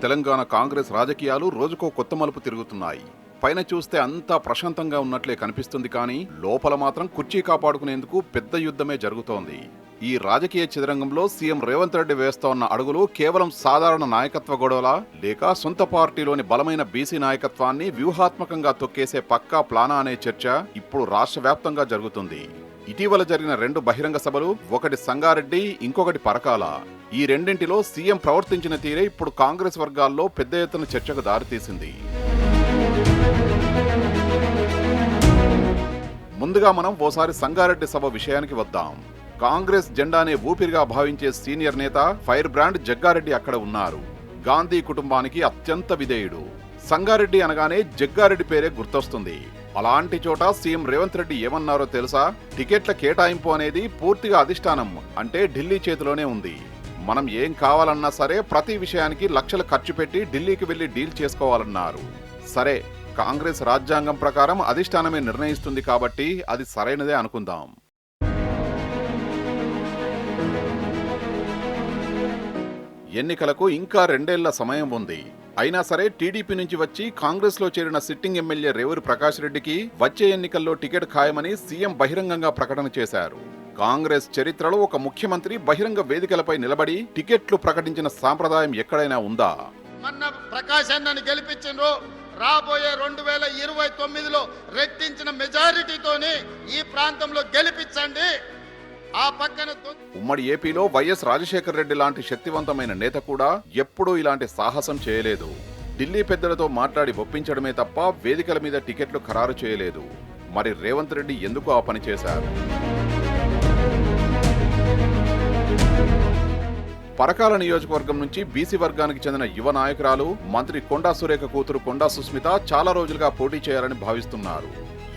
తెలంగాణ కాంగ్రెస్ రాజకీయాలు రోజుకో కొత్త మలుపు తిరుగుతున్నాయి. పైన చూస్తే అంతా ప్రశాంతంగా ఉన్నట్లే కనిపిస్తుంది, కానీ లోపల మాత్రం కుర్చీ కాపాడుకునేందుకు పెద్ద యుద్ధమే జరుగుతోంది. ఈ రాజకీయ చదరంగంలో సీఎం రేవంత్ రెడ్డి వేస్తోన్న అడుగులు కేవలం సాధారణ నాయకత్వ గొడవలా, లేక సొంత పార్టీలోని బలమైన బీసీ నాయకత్వాన్ని వ్యూహాత్మకంగా తొక్కేసే పక్కా ప్లానా అనే చర్చ ఇప్పుడు రాష్ట్ర వ్యాప్తంగా జరుగుతుంది. ఇటీవల జరిగిన 2 బహిరంగ సభలు, ఒకటి సంగారెడ్డి, ఇంకొకటి పరకాల. ఈ రెండింటిలో సీఎం ప్రవర్తించిన తీరే ఇప్పుడు కాంగ్రెస్ వర్గాల్లో పెద్ద ఎత్తున చర్చకు దారితీసింది. ముందుగా మనం ఓసారి సంగారెడ్డి సభ విషయానికి వద్దాం. కాంగ్రెస్ జెండానే ఊపిరిగా భావించే సీనియర్ నేత, ఫైర్ బ్రాండ్ జగ్గారెడ్డి అక్కడ ఉన్నారు. గాంధీ కుటుంబానికి అత్యంత విధేయుడు. సంగారెడ్డి అనగానే జగ్గారెడ్డి పేరే గుర్తొస్తుంది. అలాంటి చోట సీఎం రేవంత్ రెడ్డి ఏమన్నారో తెలుసా? టికెట్ల కేటాయింపు అనేది పూర్తిగా అధిష్టానం, అంటే ఢిల్లీ చేతిలోనే ఉంది. మనం ఏం కావాలన్నా సరే ప్రతి విషయానికి లక్షలు ఖర్చు పెట్టి ఢిల్లీకి వెళ్లి డీల్ చేసుకోవాలన్నారు. సరే, కాంగ్రెస్ రాజ్యాంగం ప్రకారం అధిష్టానమే నిర్ణయిస్తుంది కాబట్టి అది సరైనదే అనుకుందాం. ఎన్నికలకు ఇంకా 2 ఏళ్ల సమయం ఉంది. అయినా సరే టీడీపీ నుంచి వచ్చి కాంగ్రెస్ లో చేరిన సిట్టింగ్ ఎమ్మెల్యే రేవూరి ప్రకాష్ రెడ్డికి వచ్చే ఎన్నికల్లో టికెట్ ఖాయమని సీఎం బహిరంగంగా ప్రకటన చేశారు. కాంగ్రెస్ చరిత్రలో ఒక ముఖ్యమంత్రి బహిరంగ వేదికలపై నిలబడి టికెట్లు ప్రకటించిన సాంప్రదాయం ఎక్కడైనా ఉందా? మొన్న ప్రకాష్ అన్నని గెలిపించిండ్రు. రాబోయే 2029లో రెట్టించిన మెజారిటీతోని ఈ ప్రాంతంలో గెలిపించండి. ఆ పక్కన ఉమ్మడి ఏపీలో వైఎస్ రాజశేఖర రెడ్డి లాంటి శక్తివంతమైన నేత కూడా ఎప్పుడూ ఇలాంటి సాహసం చేయలేదు. ఢిల్లీ పెద్దలతో మాట్లాడి ఒప్పించడమే తప్ప వేదికల మీద టికెట్లు ఖరారు చేయలేదు. మరి రేవంత్ రెడ్డి ఎందుకు ఆ పని చేశారు? పరకాల నియోజకవర్గం నుంచి బీసీ వర్గానికి చెందిన యువ నాయకురాలు, మంత్రి కొండా సురేఖ కూతురు కొండా సుస్మిత చాలా రోజులుగా పోటీ చేయాలని భావిస్తున్నారు.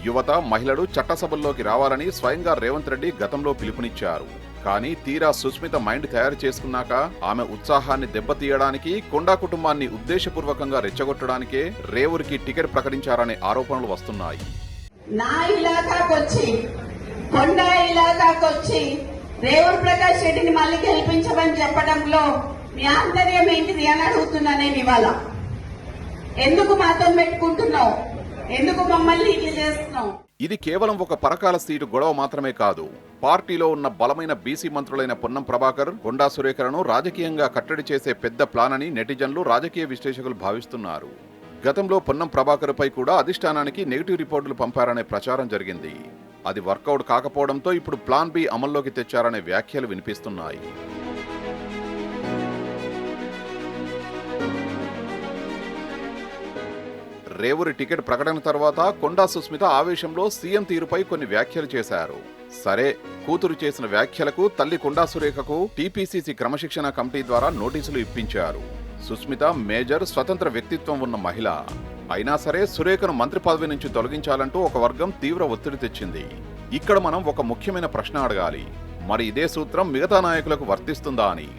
యువత, మహిళలు చట్టసభల్లోకి రావాలని స్వయంగా రేవంత్ రెడ్డి గతంలో పిలుపునిచ్చారు. కానీ తీరా సుస్మిత మైండ్ తయారు చేసుకున్నాక ఆమె ఉత్సాహాన్ని దెబ్బతీయడానికి, కొండా కుటుంబాన్ని ఉద్దేశపూర్వకంగా రెచ్చగొట్టడానికే రేవూరికి టికెట్ ప్రకటించారనే ఆరోపణలు వస్తున్నాయి. నా ఇలాకాకొచ్చి, కొండా ఇలాకాకొచ్చి రేవూరి ప్రకాష్ రెడ్డిని మళ్ళీ గెలిపించమని చెప్పడంలో మీ ఆంతర్యం ఏంటిది అని అడుగుతున్నా నేను ఇవాళ. ఎందుకు మాతో పెట్టుకుంటున్నావు? ఎందుకు మమ్మల్ని ఇట్లా చేస్తున్నావు? ఇది కేవలం ఒక పరకాల సీటు గొడవ మాత్రమే కాదు. పార్టీలో ఉన్న బలమైన బీసీ మంత్రులైన పొన్నం ప్రభాకర్, కొండా సురేఖలను రాజకీయంగా కట్టడి చేసే పెద్ద ప్లాన్ అని నెటిజన్లు, రాజకీయ విశ్లేషకులు భావిస్తున్నారు. గతంలో పొన్నం ప్రభాకర్ పై కూడా అధిష్టానానికి నెగిటివ్ రిపోర్టులు పంపారనే ప్రచారం జరిగింది. అది వర్కౌట్ కాకపోవడంతో ఇప్పుడు ప్లాన్ బి అమల్లోకి తెచ్చారనే వ్యాఖ్యలు వినిపిస్తున్నాయి. రేవూరి టికెట్ ప్రకటన తర్వాత కొండా సుస్మిత ఆవేశంలో సీఎం తీరుపై కొన్ని వ్యాఖ్యలు చేశారు. సరే, కూతురు చేసిన వ్యాఖ్యలకు తల్లి కొండా సురేఖకు టీపీసీసీ క్రమశిక్షణ కమిటీ ద్వారా నోటీసులు ఇప్పించారు. సుస్మిత మేజర్, స్వతంత్ర వ్యక్తిత్వం ఉన్న మహిళ. అయినా సరే సురేఖను మంత్రి పదవి నుంచి తొలగించాలంటూ ఒక వర్గం తీవ్ర ఒత్తిడి తెచ్చింది. ఇక్కడ మనం ఒక ముఖ్యమైన ప్రశ్న అడగాలి. మరి ఇదే సూత్రం మిగతా నాయకులకు వర్తిస్తుందా అని.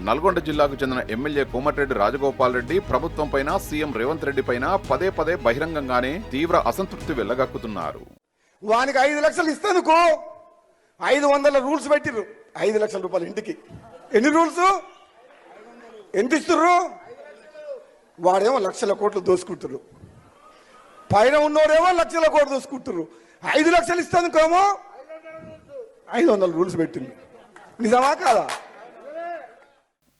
నల్గొండ జిల్లాకు చెందిన ఎమ్మెల్యే కోమటిరెడ్డి రాజగోపాల్ రెడ్డి ప్రభుత్వం పైన, సీఎం రేవంత్ రెడ్డి పైన పదే పదే బహిరంగంగానే తీవ్ర అసంతృప్తి వెళ్లగక్కుతున్నారు. వానికి 5 లక్షలు ఇస్తేందుకు 500 రూల్స్ పెట్టిర్రు. 5 లక్షల రూపాయలు ఇంటికి. ఎన్ని రూల్స్? ఎంత ఇస్తుర్రు? వాడేమో లక్షల కోట్లు దోసుకుంటారు, పైన ఉన్నోడేమో లక్షల కోట్లు దోసుకుంటారు. 5 లక్షలు ఇస్తేందుకేమో 500 రూల్స్ పెట్టింది. నిజమా కాదా?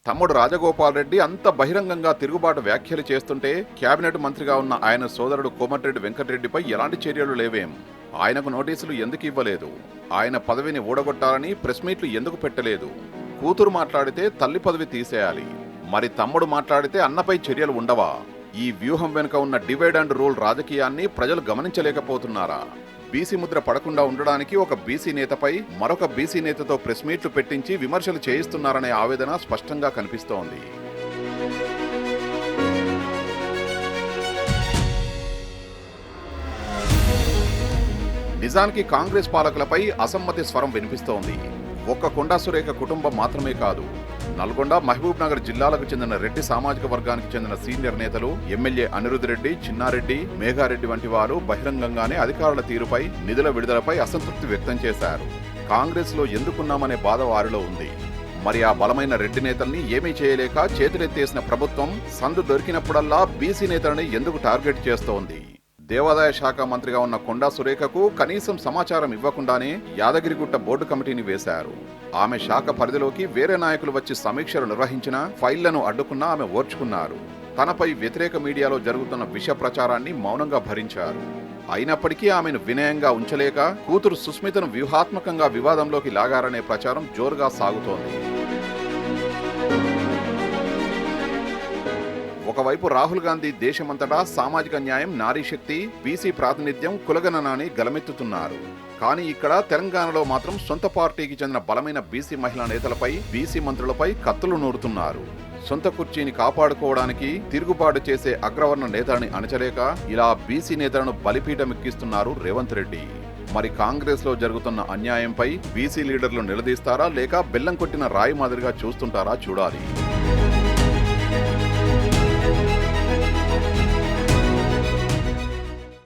తమ్ముడు రాజగోపాల్ రెడ్డి అంత బహిరంగంగా తిరుగుబాటు వ్యాఖ్యలు చేస్తుంటే కేబినెట్ మంత్రిగా ఉన్న ఆయన సోదరుడు కోమటిరెడ్డి వెంకటరెడ్డిపై ఎలాంటి చర్యలు లేవేం? ఆయనకు నోటీసులు ఎందుకు ఇవ్వలేదు? ఆయన పదవిని ఊడగొట్టాలని ప్రెస్ మీట్లు ఎందుకు పెట్టలేదు? కూతురు మాట్లాడితే తల్లి పదవి తీసేయాలి, మరి తమ్ముడు మాట్లాడితే అన్నపై చర్యలు ఉండవా? ఈ వ్యూహం వెనుక ఉన్న డివైడ్ అండ్ రూల్ రాజకీయాన్ని ప్రజలు గమనించలేకపోతున్నారా? బీసీ ముద్ర పడకుండా ఉండడానికి ఒక బీసీ నేతపై మరొక బీసీ నేతతో ప్రెస్ మీట్లు పెట్టించి విమర్శలు చేయిస్తున్నారనే ఆవేదన స్పష్టంగా కనిపిస్తోంది. నిజానికి కాంగ్రెస్ పాలకులపై అసమ్మతి స్వరం వినిపిస్తోంది. ఒక్క కొండా సురేఖ కుటుంబం మాత్రమే కాదు. నల్గొండ, మహబూబ్ నగర్ జిల్లాలకు చెందిన రెడ్డి సామాజిక వర్గానికి చెందిన సీనియర్ నేతలు, ఎమ్మెల్యే అనిరుద్ రెడ్డి, చిన్నారెడ్డి, మేఘారెడ్డి వంటి వారు బహిరంగంగానే అధికారుల తీరుపై, నిధుల విడుదలపై అసంతృప్తి వ్యక్తం చేశారు. కాంగ్రెస్ లో ఎందుకున్నామనే బాధ వారిలో ఉంది. మరి ఆ బలమైన రెడ్డి నేతల్ని ఏమీ చేయలేక చేతులెత్తేసిన ప్రభుత్వం సందు దొరికినప్పుడల్లా బీసీ నేతలని ఎందుకు టార్గెట్ చేస్తోంది? దేవాదాయ శాఖ మంత్రిగా ఉన్న కొండా సురేఖకు కనీసం సమాచారం ఇవ్వకుండానే యాదగిరిగుట్ట బోర్డు కమిటీని వేశారు. ఆమె శాఖ పరిధిలోకి వేరే నాయకులు వచ్చి సమీక్షలు నిర్వహించినా ఫైళ్లను అడ్డుకున్నా ఆమె ఓర్చుకున్నారు. తనపై వ్యతిరేక మీడియాలో జరుగుతున్న విష ప్రచారాన్ని మౌనంగా భరించారు. అయినప్పటికీ ఆమెను వినయంగా ఉంచలేక కూతురు సుస్మితను వ్యూహాత్మకంగా వివాదంలోకి లాగారనే ప్రచారం జోరుగా సాగుతోంది. ఒకవైపు రాహుల్ గాంధీ దేశమంతటా సామాజిక న్యాయం, నారీ శక్తి, బీసీ ప్రాతినిధ్యం, కులగణనాన్ని గలమెత్తుతున్నారు. కానీ ఇక్కడ తెలంగాణలో మాత్రం సొంత పార్టీకి చెందిన బలమైన బీసీ మహిళా నేతలపై, బీసీ మంత్రులపై కత్తులు నూరుతున్నారు. సొంత కుర్చీని కాపాడుకోవడానికి తిరుగుబాటు చేసే అగ్రవర్ణ నేతలని అణచలేక ఇలా బీసీ నేతలను బలిపీఠమెక్కిస్తున్నారు రేవంత్ రెడ్డి. మరి కాంగ్రెస్ లో జరుగుతున్న అన్యాయంపై బీసీ లీడర్లు నిలదీస్తారా లేక బెల్లం కొట్టిన రాయి మాదిరిగా చూస్తుంటారా చూడాలి.